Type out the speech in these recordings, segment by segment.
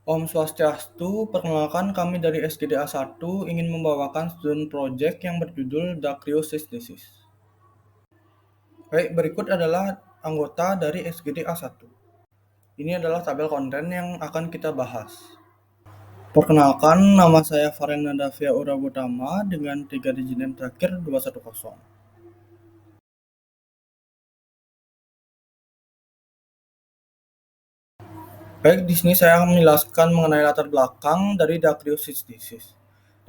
Om Swastiastu, perkenalkan kami dari SGDA 1 ingin membawakan student project yang berjudul Dacryosis Disease. Baik, berikut adalah anggota dari SGDA 1. Ini adalah tabel konten yang akan kita bahas. Perkenalkan, nama saya Farel Nadavia Urabutama dengan 3 digit NIM terakhir 210. Baik, di sini saya akan menjelaskan mengenai latar belakang dari Dacryosis Disease.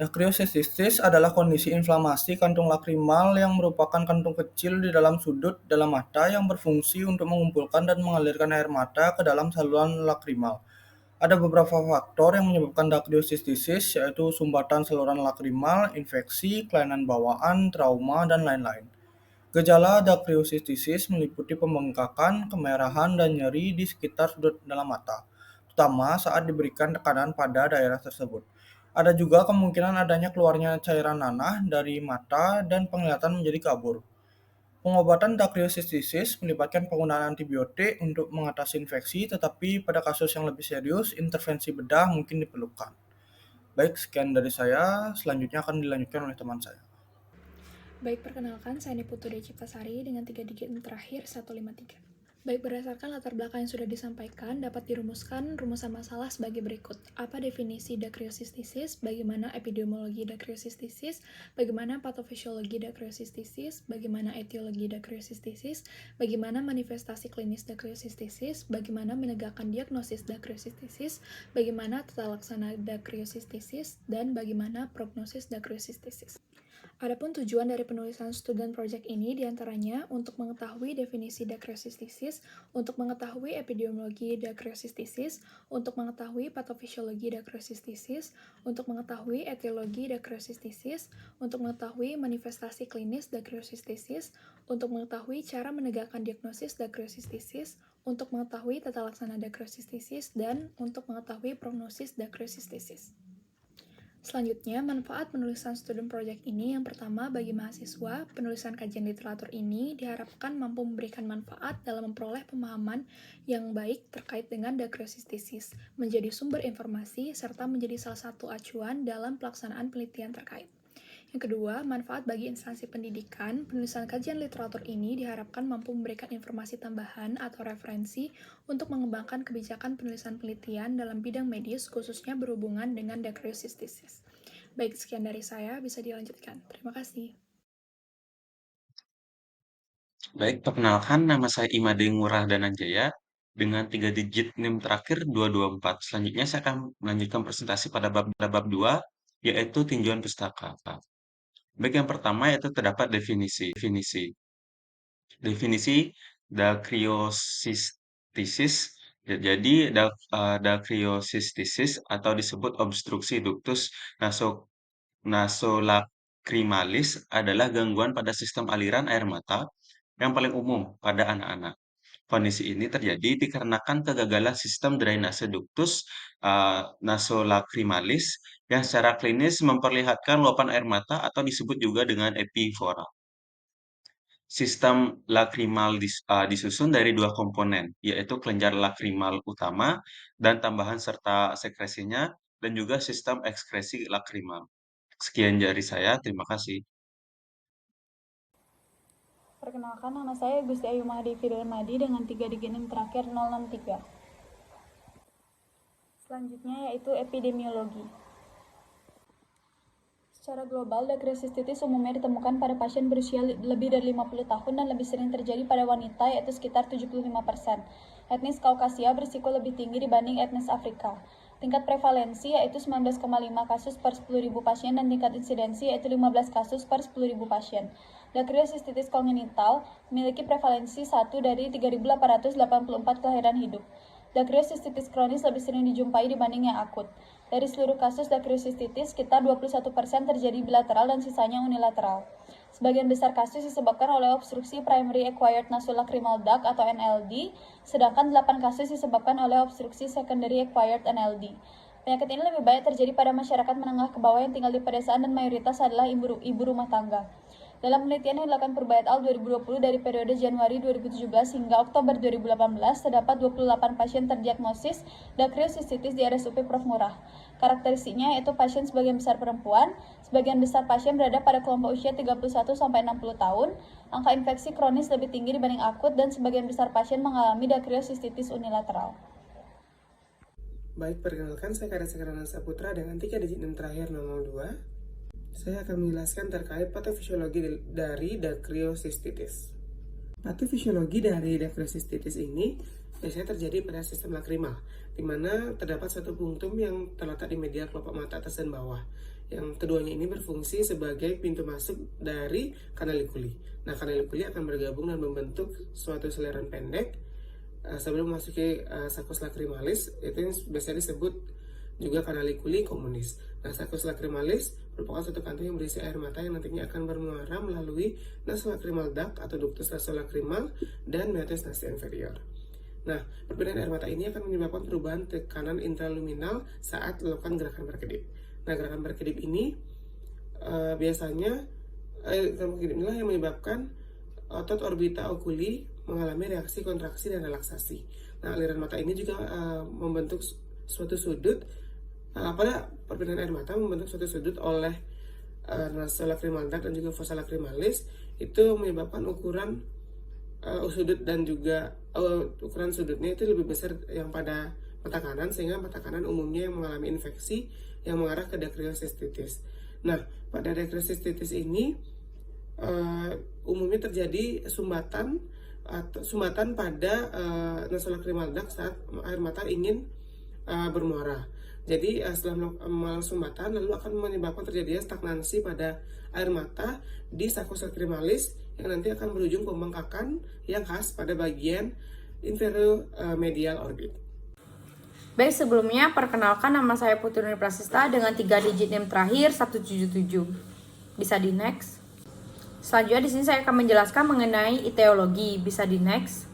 Dacryosis Disease adalah kondisi inflamasi kantung lakrimal yang merupakan kantung kecil di dalam sudut dalam mata yang berfungsi untuk mengumpulkan dan mengalirkan air mata ke dalam saluran lakrimal. Ada beberapa faktor yang menyebabkan Dacryosis Disease, yaitu sumbatan saluran lakrimal, infeksi, kelainan bawaan, trauma, dan lain-lain. Gejala Dacryosis Disease meliputi pembengkakan, kemerahan, dan nyeri di sekitar sudut dalam mata, terutama saat diberikan tekanan pada daerah tersebut. Ada juga kemungkinan adanya keluarnya cairan nanah dari mata dan penglihatan menjadi kabur. Pengobatan Dacryosis Disease melibatkan penggunaan antibiotik untuk mengatasi infeksi, tetapi pada kasus yang lebih serius, intervensi bedah mungkin diperlukan. Baik, sekian dari saya. Selanjutnya akan dilanjutkan oleh teman saya. Baik, perkenalkan, saya Niputu Ciptasari dengan 3 digit terakhir 153. Baik, berdasarkan latar belakang yang sudah disampaikan, dapat dirumuskan rumusan masalah sebagai berikut. Apa definisi Dacryosis Disease, bagaimana epidemiologi Dacryosis Disease, bagaimana patofisiologi Dacryosis Disease, bagaimana etiologi Dacryosis Disease, bagaimana manifestasi klinis Dacryosis Disease, bagaimana menegakkan diagnosis Dacryosis Disease, bagaimana tata laksana Dacryosis Disease, dan bagaimana prognosis Dacryosis Disease. Adapun tujuan dari penulisan student project ini diantaranya untuk mengetahui definisi Dacryosis Disease, untuk mengetahui epidemiologi Dacryosis Disease, untuk mengetahui patofisiologi Dacryosis Disease, untuk mengetahui etiologi Dacryosis Disease, untuk mengetahui manifestasi klinis Dacryosis Disease, untuk mengetahui cara menegakkan diagnosis Dacryosis Disease, untuk mengetahui tata laksana Dacryosis Disease, dan untuk mengetahui prognosis Dacryosis Disease. Selanjutnya, manfaat penulisan student project ini yang pertama bagi mahasiswa, penulisan kajian literatur ini diharapkan mampu memberikan manfaat dalam memperoleh pemahaman yang baik terkait dengan Dacryosis Disease, menjadi sumber informasi, serta menjadi salah satu acuan dalam pelaksanaan penelitian terkait. Yang kedua, manfaat bagi instansi pendidikan, penulisan kajian literatur ini diharapkan mampu memberikan informasi tambahan atau referensi untuk mengembangkan kebijakan penulisan penelitian dalam bidang medis, khususnya berhubungan dengan Dacryosis Disease. Baik, sekian dari saya, bisa dilanjutkan. Terima kasih. Baik, perkenalkan nama saya Imade Ngurah Dananjaya dengan 3 digit NIM terakhir 224. Selanjutnya saya akan melanjutkan presentasi pada bab 2, yaitu tinjauan pustaka. Baik, yang pertama yaitu terdapat definisi. Definisi Dacryocystitis. Dacryocystitis atau disebut obstruksi ductus nasolacrimalis adalah gangguan pada sistem aliran air mata yang paling umum pada anak-anak. Kondisi ini terjadi dikarenakan kegagalan sistem drainase ductus nasolacrimalis yang secara klinis memperlihatkan luapan air mata atau disebut juga dengan epifora. Sistem lakrimal disusun dari dua komponen, yaitu kelenjar lakrimal utama dan tambahan serta sekresinya, dan juga sistem ekskresi lakrimal. Sekian dari saya, terima kasih. Perkenalkan, nama saya Gusti Ayu Mahdevi Darmadi dengan 3 digit NIM terakhir 063. Selanjutnya yaitu epidemiologi. Secara global, Dacryocystitis umumnya ditemukan pada pasien berusia lebih dari 50 tahun dan lebih sering terjadi pada wanita, yaitu sekitar 75%. Etnis Kaukasia berisiko lebih tinggi dibanding etnis Afrika. Tingkat prevalensi yaitu 19,5 kasus per 10.000 pasien dan tingkat insidensi yaitu 15 kasus per 10.000 pasien. Dacryocystitis kongenital memiliki prevalensi 1 dari 3.884 kelahiran hidup. Dacryocystitis kronis lebih sering dijumpai dibanding yang akut. Dari seluruh kasus Dacryocystitis, sekitar 21% terjadi bilateral dan sisanya unilateral. Sebagian besar kasus disebabkan oleh obstruksi primary acquired nasolacrimal duct atau NLD, sedangkan 8 kasus disebabkan oleh obstruksi secondary acquired NLD. Penyakit ini lebih banyak terjadi pada masyarakat menengah ke bawah yang tinggal di pedesaan dan mayoritas adalah ibu rumah tangga. Dalam penelitian yang dilakukan Purba et al. 2020 dari periode Januari 2017 hingga Oktober 2018, terdapat 28 pasien terdiagnosis dakriosistitis di RSUP Prof. Ngurah. Karakteristiknya yaitu pasien sebagian besar perempuan, sebagian besar pasien berada pada kelompok usia 31-60 tahun, angka infeksi kronis lebih tinggi dibanding akut, dan sebagian besar pasien mengalami dakriosistitis unilateral. Baik, perkenalkan saya Karya Sekarana Saputra dengan 3 digit NIM terakhir 002. Saya akan menjelaskan terkait patofisiologi dari dakriosistitis. Patofisiologi dari dakriosistitis ini biasanya terjadi pada sistem lakrimal, di mana terdapat suatu punktum yang terletak di medial kelopak mata atas dan bawah. Yang keduanya ini berfungsi sebagai pintu masuk dari kanalikuli. Nah, kanalikuli akan bergabung dan membentuk suatu seliran pendek sebelum memasuki sakus lacrimalis, itu yang biasanya disebut juga kanalikuli komunis. Nah, sakus lacrimalis merupakan suatu kantung yang berisi air mata yang nantinya akan bermuara melalui nasolacrimal duct atau ductus nasolacrimal dan meatus nasti inferior. Nah, perbedaan air mata ini akan menyebabkan perubahan tekanan intraluminal saat melakukan gerakan berkedip. Nah, gerakan berkedip ini biasanya gerakan berkedip inilah yang menyebabkan otot orbita oculi mengalami reaksi kontraksi dan relaksasi. Nah, aliran mata ini juga membentuk suatu sudut pada perbedaan air mata membentuk suatu sudut oleh nasolacrimal duct dan juga fossa lacrimalis, itu menyebabkan ukuran sudut dan juga ukuran sudutnya itu lebih besar yang pada mata kanan, sehingga mata kanan umumnya yang mengalami infeksi yang mengarah ke dakriosistitis. Nah, pada dakriosistitis ini umumnya terjadi sumbatan pada nasolacrimal duct saat air mata ingin bermuara. Jadi setelah melakukan sumbatan lalu akan menyebabkan terjadinya stagnansi pada air mata di sakus lacrimalis yang nanti akan berujung pembengkakan yang khas pada bagian inferior medial orbit. Baik, sebelumnya perkenalkan, nama saya Putri Nurni Prasista dengan 3 digit NIM terakhir 177. Bisa di next. Selanjutnya di sini saya akan menjelaskan mengenai etiologi. Bisa di next.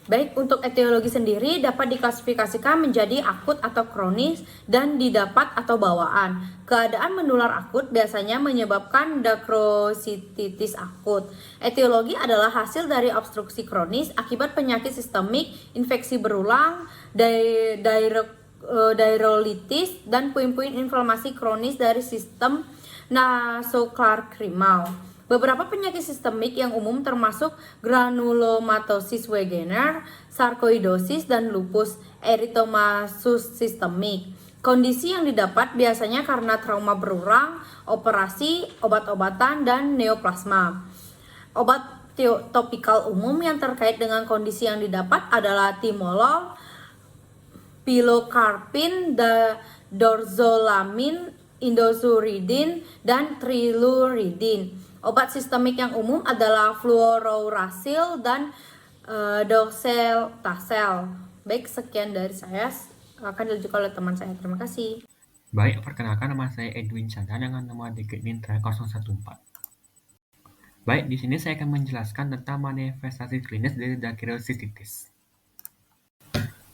Baik, untuk etiologi sendiri dapat diklasifikasikan menjadi akut atau kronis dan didapat atau bawaan. Keadaan menular akut biasanya menyebabkan dakriosistitis akut. Etiologi adalah hasil dari obstruksi kronis akibat penyakit sistemik, infeksi berulang, dairolitis, dan puing-puing inflamasi kronis dari sistem nasolacrimal. Beberapa penyakit sistemik yang umum termasuk granulomatosis Wegener, sarkoidosis, dan lupus eritematosus sistemik. Kondisi yang didapat biasanya karena trauma berulang, operasi, obat-obatan, dan neoplasma. Obat topikal umum yang terkait dengan kondisi yang didapat adalah timolol, pilocarpin, dorzolamin, indosuridin, dan triluridin. Obat sistemik yang umum adalah fluorouracil dan docetaxel. Baik, sekian dari saya. Akan dilanjutkan oleh teman saya. Terima kasih. Baik, perkenalkan, nama saya Edwin Chandra dengan nomor digit NIM 014. Baik, di sini saya akan menjelaskan tentang manifestasi klinis dari dakriosistitis.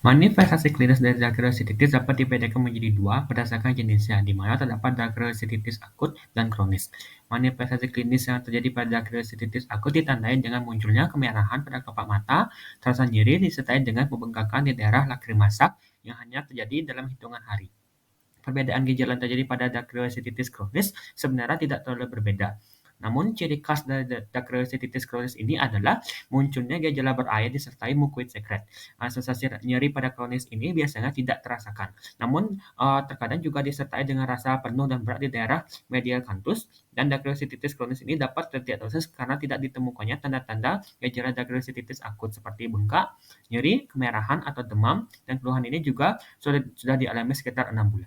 Manifestasi klinis dari dakriosistitis dapat dibedakan menjadi 2 berdasarkan jenisnya, di mana terdapat dakriosistitis akut dan kronis. Manifestasi klinis yang terjadi pada dakriosistitis akut ditandai dengan munculnya kemerahan pada kelopak mata, terasa nyeri disertai dengan pembengkakan di daerah lacrimasak yang hanya terjadi dalam hitungan hari. Perbedaan gejala yang terjadi pada dakriosistitis kronis sebenarnya tidak terlalu berbeda. Namun, ciri khas dari dakriosistitis kronis ini adalah munculnya gejala berair disertai mukoid sekret. Sensasi nyeri pada kronis ini biasanya tidak terasakan. Namun, terkadang juga disertai dengan rasa penuh dan berat di daerah medial canthus. Dan dakriosistitis kronis ini dapat terdiagnosis karena tidak ditemukannya tanda-tanda gejala dakriosistitis akut seperti bengkak, nyeri, kemerahan, atau demam. Dan keluhan ini juga sudah dialami sekitar 6 bulan.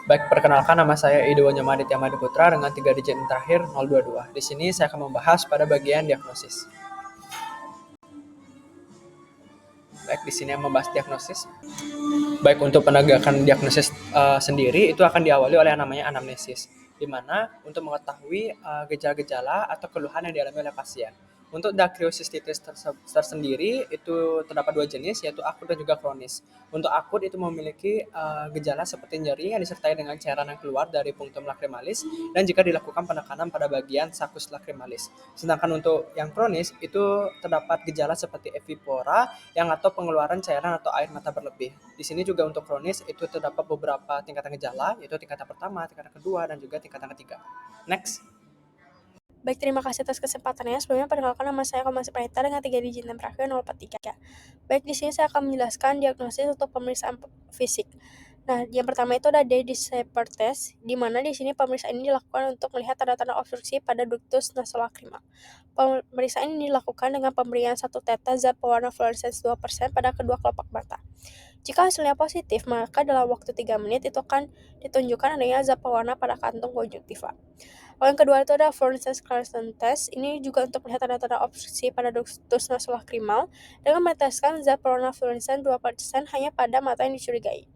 Baik, perkenalkan, nama saya Ido Wanyamaditya Madiputra dengan 3 digit terakhir 022. Di sini saya akan membahas pada bagian diagnosis. Baik, di sini yang membahas diagnosis. Baik, untuk penegakan diagnosis sendiri itu akan diawali oleh yang namanya anamnesis, di mana untuk mengetahui gejala-gejala atau keluhan yang dialami oleh pasien. Untuk dacryocystitis tersendiri itu terdapat 2 jenis, yaitu akut dan juga kronis. Untuk akut itu memiliki gejala seperti nyeri yang disertai dengan cairan yang keluar dari punctum lacrimalis dan jika dilakukan penekanan pada bagian sulcus lacrimalis. Sedangkan untuk yang kronis itu terdapat gejala seperti evipora yang atau pengeluaran cairan atau air mata berlebih. Di sini juga untuk kronis itu terdapat beberapa tingkatan gejala, yaitu tingkatan pertama, tingkatan kedua, dan juga tingkatan ketiga. Next. Baik, terima kasih atas kesempatannya. Sebelumnya perkenalkan nama saya Komasi Prahita dengan 3 digit 6 terakhir 043. Baik, di sini saya akan menjelaskan diagnosis untuk pemeriksaan fisik. Nah, yang pertama itu ada Day-Decipher test, di mana di sini pemeriksaan ini dilakukan untuk melihat tanda-tanda obstruksi pada ductus nasolacrimal. Pemeriksaan ini dilakukan dengan pemberian 1 teta zat pewarna fluorescence 2% pada kedua kelopak mata. Jika hasilnya positif, maka dalam waktu 3 menit itu akan ditunjukkan adanya zat pewarna pada kantung konjuktiva. Lalu yang kedua itu ada fluorescence Clarkson test. Ini juga untuk melihat tanda-tanda obstruksi pada ductus nasolacrimal dengan meneteskan zat pewarna fluorescens 2% hanya pada mata yang dicurigai.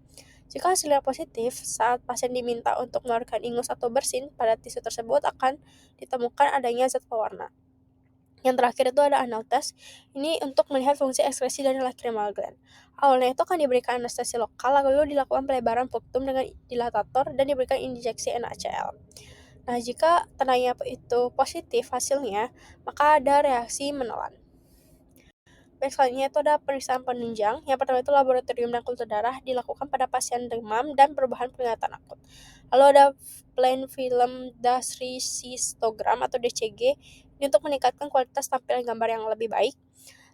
Jika hasilnya positif, saat pasien diminta untuk mengeluarkan ingus atau bersin pada tisu tersebut akan ditemukan adanya zat pewarna. Yang terakhir itu ada anal test. Ini untuk melihat fungsi ekskresi dari lacrimal gland. Awalnya itu akan diberikan anestesi lokal, lalu dilakukan pelebaran punctum dengan dilatator dan diberikan injeksi NaCl. Nah, jika tandanya itu positif hasilnya, maka ada reaksi menelan. Baik, selanjutnya itu ada pemeriksaan penunjang. Yang pertama itu laboratorium dan kultur darah dilakukan pada pasien demam dan perubahan penglihatan akut. Lalu ada plain film dacrycystogram atau DCG, ini untuk meningkatkan kualitas tampilan gambar yang lebih baik.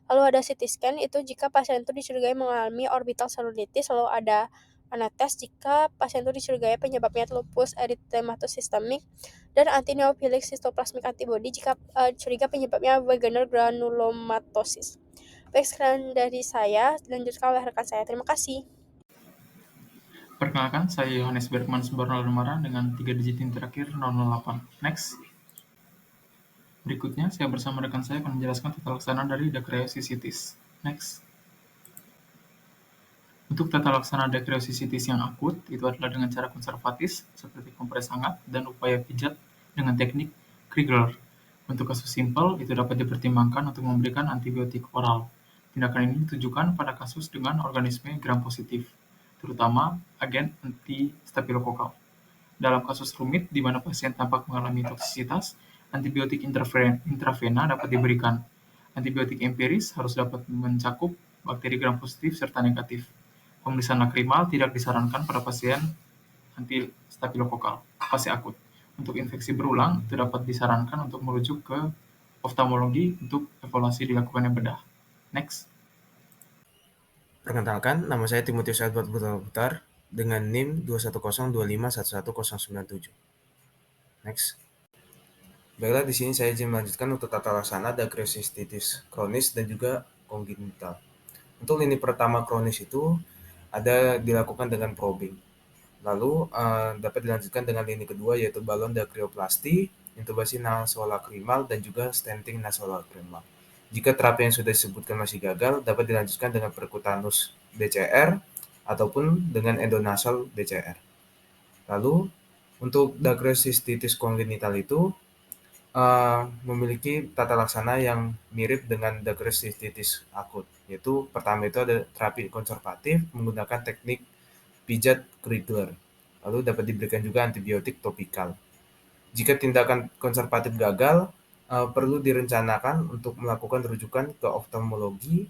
Lalu ada CT scan, itu jika pasien itu dicurigai mengalami orbital cellulitis. Lalu ada anatest jika pasien itu dicurigai penyebabnya lupus erythematosus systemic, dan anti-neophilic cytoplasmic antibody jika curiga penyebabnya Wegener granulomatosis. Baik, sekian dari saya, dilanjutkan oleh rekan saya. Terima kasih. Perkenalkan, saya Yohanes Bergman Subarno Lumara dengan 3 digit yang terakhir 008. Next. Berikutnya, saya bersama rekan saya akan menjelaskan tata laksana dari dacryocystitis. Next. Untuk tata laksana dacryocystitis yang akut, itu adalah dengan cara konservatif, seperti kompres hangat dan upaya pijat dengan teknik Krigler. Untuk kasus simpel, itu dapat dipertimbangkan untuk memberikan antibiotik oral. Tindakan ini ditujukan pada kasus dengan organisme gram positif, terutama agen anti-staphylococcus. Dalam kasus rumit di mana pasien tampak mengalami toksisitas, antibiotik intravena dapat diberikan. Antibiotik empiris harus dapat mencakup bakteri gram positif serta negatif. Pemeriksaan lakrimal tidak disarankan pada pasien anti-staphylococcus fase akut. Untuk infeksi berulang, itu dapat disarankan untuk merujuk ke oftalmologi untuk evaluasi dilakukannya bedah. Next. Perkenalkan, nama saya Timotius Edward Putar dengan NIM 21025111097. Next. Baiklah, di sini saya izin melanjutkan untuk tata laksana dacryocystitis kronis dan juga kongenital. Untuk lini pertama kronis itu ada dilakukan dengan probing. Lalu dapat dilanjutkan dengan lini kedua yaitu balon dacryoplasty, intubasi nasolacrimal dan juga stenting nasolacrimal. Jika terapi yang sudah disebutkan masih gagal, dapat dilanjutkan dengan percutaneous DCR ataupun dengan endonasal DCR. Lalu untuk dacryocystitis kongenital itu memiliki tata laksana yang mirip dengan dacryocystitis akut, yaitu pertama itu ada terapi konservatif menggunakan teknik pijat Krigler, lalu dapat diberikan juga antibiotik topikal. Jika tindakan konservatif gagal, perlu direncanakan untuk melakukan rujukan ke oftalmologi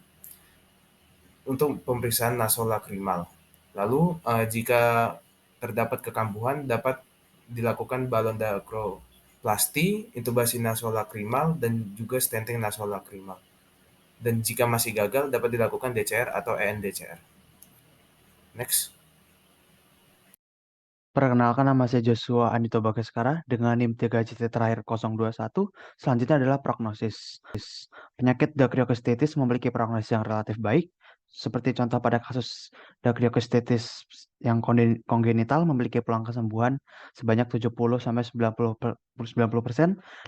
untuk pemeriksaan nasolacrimal. Lalu jika terdapat kekambuhan, dapat dilakukan balon dacryoplasty, intubasi nasolacrimal, dan juga stenting nasolacrimal. Dan jika masih gagal, dapat dilakukan DCR atau ENDCR. Next. Perkenalkan, nama saya Joshua Andito Bagaskara dengan NIM 3 JT terakhir 021. Selanjutnya adalah prognosis. Penyakit dacryocystitis memiliki prognosis yang relatif baik. Seperti contoh pada kasus dacryocystitis yang kongenital memiliki peluang kesembuhan sebanyak 70-90%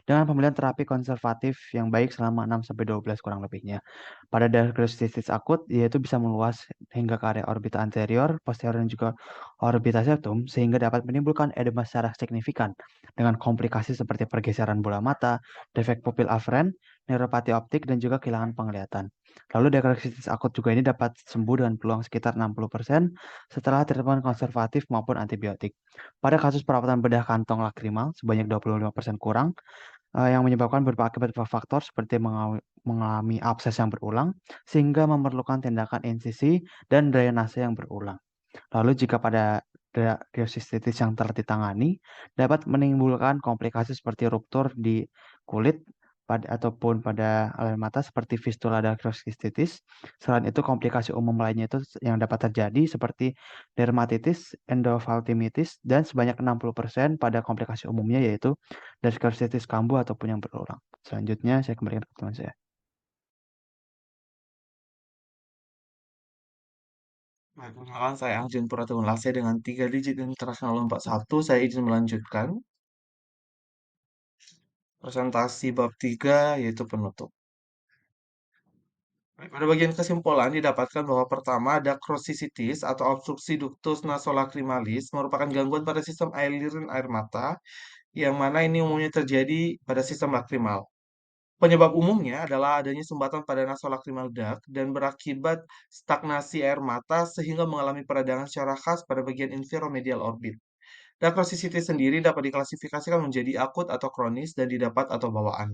dengan pemilihan terapi konservatif yang baik selama 6-12 kurang lebihnya. Pada dacryocystitis akut, yaitu bisa meluas hingga ke area orbita anterior, posterior, dan juga orbita septum, sehingga dapat menimbulkan edema secara signifikan dengan komplikasi seperti pergeseran bola mata, defek pupil aferen, neuropati optik, dan juga kehilangan penglihatan. Lalu dacryocystitis akut juga ini dapat sembuh dengan peluang sekitar 60% setelah treatment konservatif maupun antibiotik. Pada kasus perawatan bedah kantong lakrimal sebanyak 25% kurang, yang menyebabkan akibat beberapa faktor seperti mengalami abses yang berulang, sehingga memerlukan tindakan insisi dan drainase yang berulang. Lalu jika pada dacryocystitis yang telah ditangani, dapat menimbulkan komplikasi seperti ruptur di kulit ataupun pada aliran mata seperti fistula dacryocystitis. Selain itu, komplikasi umum lainnya itu yang dapat terjadi seperti dermatitis, endoftalmitis, dan sebanyak 60% pada komplikasi umumnya yaitu dacryocystitis kambuh ataupun yang berulang. Selanjutnya saya kembalikan ke teman saya. Baik, perkenalkan saya Arjun Pratama dengan 3 digit internasional 41. Saya izin melanjutkan presentasi bab 3 yaitu penutup. Baik, pada bagian kesimpulan didapatkan bahwa pertama, dacryocystitis atau obstruksi ductus nasolacrimalis merupakan gangguan pada sistem aliran air mata yang mana ini umumnya terjadi pada sistem lakrimal. Penyebab umumnya adalah adanya sumbatan pada nasolacrimal duct dan berakibat stagnasi air mata sehingga mengalami peradangan secara khas pada bagian inferomedial orbit. Dacryocystitis sendiri dapat diklasifikasikan menjadi akut atau kronis dan didapat atau bawaan.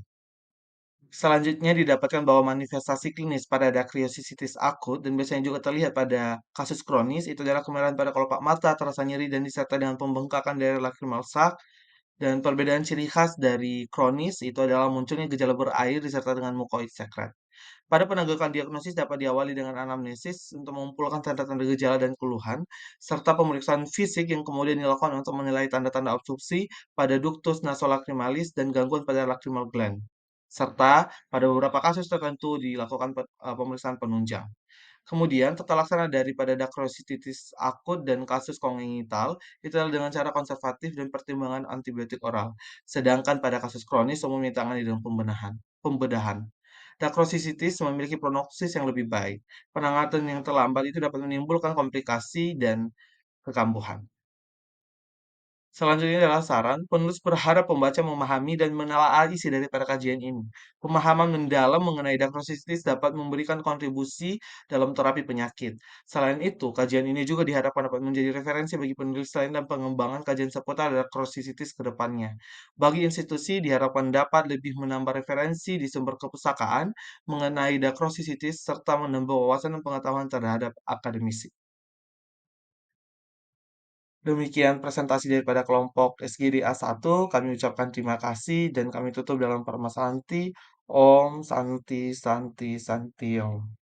Selanjutnya didapatkan bahwa manifestasi klinis pada dacryocystitis akut dan biasanya juga terlihat pada kasus kronis itu adalah kemerahan pada kelopak mata, terasa nyeri dan disertai dengan pembengkakan daerah lacrimal sac. Dan perbedaan ciri khas dari kronis itu adalah munculnya gejala berair disertai dengan mukoid sekret. Pada penegakan diagnosis dapat diawali dengan anamnesis untuk mengumpulkan tanda-tanda gejala dan keluhan, serta pemeriksaan fisik yang kemudian dilakukan untuk menilai tanda-tanda obstruksi pada ductus nasolacrimalis dan gangguan pada lacrimal gland. Serta pada beberapa kasus tertentu dilakukan pemeriksaan penunjang. Kemudian, tata laksana daripada dacryocystitis akut dan kasus kongenital itu adalah dengan cara konservatif dan pertimbangan antibiotik oral. Sedangkan pada kasus kronis umumnya ditangani dengan pembedahan. Dacryocystitis memiliki prognosis yang lebih baik. Penanganan yang terlambat itu dapat menimbulkan komplikasi dan kekambuhan. Selanjutnya adalah saran, penulis berharap pembaca memahami dan menelaah isi daripada kajian ini. Pemahaman mendalam mengenai dacryocystitis dapat memberikan kontribusi dalam terapi penyakit. Selain itu, kajian ini juga diharapkan dapat menjadi referensi bagi penulis lain dan pengembangan kajian seputar dacryocystitis ke depannya. Bagi institusi, diharapkan dapat lebih menambah referensi di sumber kepustakaan mengenai dacryocystitis serta menambah wawasan dan pengetahuan terhadap akademisi. Demikian presentasi daripada kelompok SGD A1. Kami ucapkan terima kasih dan kami tutup dalam permasalahan Om Santi Santi Santi Om.